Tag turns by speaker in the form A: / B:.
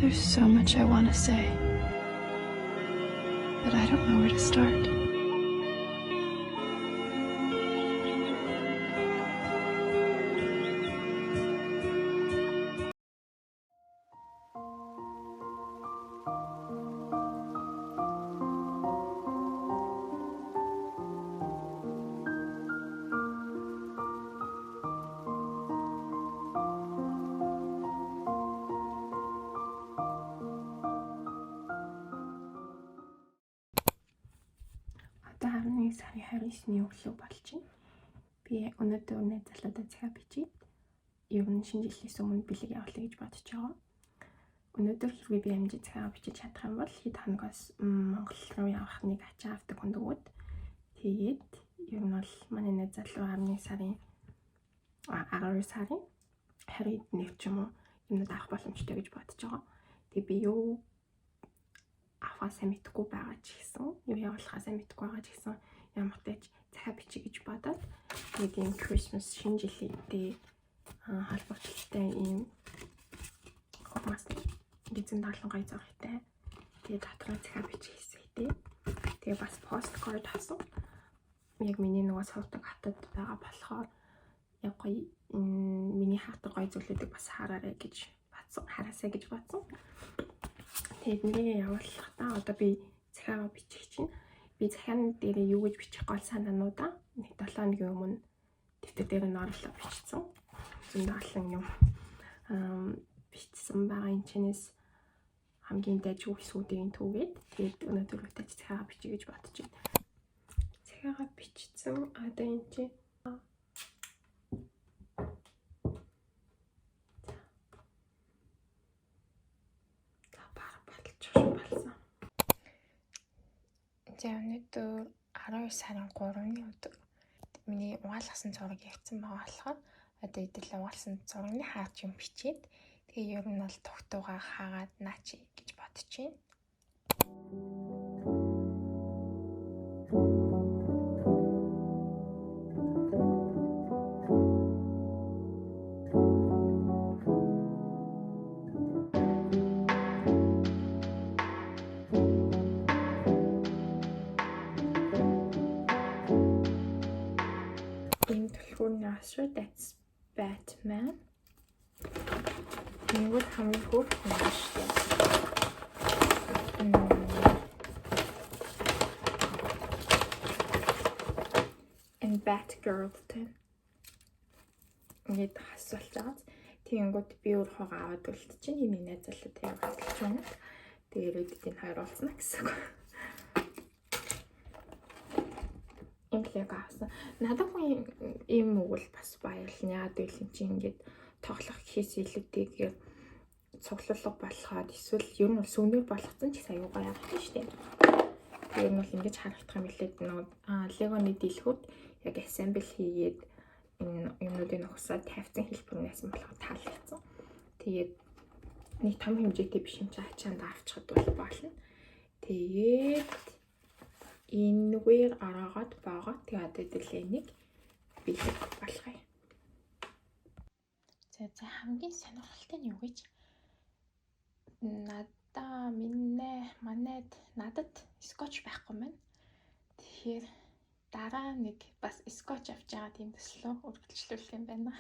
A: There's so much I want to say, but I don't know where to start.
B: Одоо 11 сарын 29-ний өглөө болж байна. Би өнөөдөр найзлуудаа цагаа бичиж ер нь шинэ жилээс өмнө бэлэг явуулъя гэж бодож байгаа. Өнөөдөр хэрвээ би амжиж цагаа бичиж чадах юм бол хэд хоногоос Монгол руу явах нэг ачаа авдаг хүндгүүд. Тэгээд ер нь бол манай найзлуу 11 сарын 12 сарын 20-нд ч юм уу юмнууд авах боломжтой гэж бодож байгаа. Тэгээд би юу авахаа мэдгүй байгаа ч гэсэн, юу явуулахаа мэдгүй байгаа ч гэсэн ямар ч цагаа бичиж гэж бодоод тэгээд ийм Christmas шинэ жилийнхээ холбоотой ийм хормас гизэн даалган гоё зурагтай. Тэгээд дотроо цагаа бичиж хийсэй. Тэгээд бас посткард хасан. Яг миний нөгөө суудаг хатад байгаа болохоор яг гоё миний хатад гоё зүйлүүдийг бас хараарай гэж бодсон. Хараасай гэж бодсон. Тэгээд нэг явуулахдаа одоо би захиагаа бичих чинь би захианы дээр юу гэж бичих гол санаануудаа нэг 7 хоногийн өмнө дэвтэр дээр нь оруулаад бичсэн. Зөндөө олон юм бичсэн байгаа. Энэ чинээс хамгийн дайжгүй хэсгүүдийн түүгээд тэгээд өнөөдөр үтэж захиагаа бичих гэж бодож байна. Захиагаа бичсэн одоо энэ чинь За өнөөдөр 12 сарын 3-ны өдөр миний угаалгасан зураг ярьсан байгаа болохоор одоо эдгээр угаалсан зургийг хаач юм бичээд тэгээ ер нь бол тогтуугаа хаагаад наачи гэж бодож байна. That's Batman. And what can we hope for? And Batgirl then. Ингээд асуулт байгаа. Тэгэнгүүт би өөрөө аваад үлдчихээн. Миний найзлаа тэгээ хасалж байна. Тэгээ ирээдүйд энэ хоёр уулзна гэсэн үг. Имлэг авсан. Надад хүн ийм өгвөл бас баярлна. Яагаад гэвэл энэ чинь ингээд тоглох гэхээс илүүтэйгээр цуглуулга болоход эсвэл ер нь бол сүнээр болгоцсон ч аюу гоё авах шүү дээ. Тэр нь бол ингэж харагдах юм билээ. Легоны дэлгүүд яг ассембл хийгээд энэ юмнуудыг нөхсаад тавьсан хэлбэрнээс болохоор таалагдсан. Тэгээд нэг том хэмжээтэй биш юм чи ачаанд авчихад болно. Тэгээд энэгээр араагаад байгаа. Тэгээд эдэлээ нэг бэлэг болгоё. За хамгийн сонирхолтой нь юу гэж? Надад скотч байхгүй маань. Тэгэхээр дараа нэг бас скотч авч байгаа тийм төслөө үргэлжлүүлэх юм байна.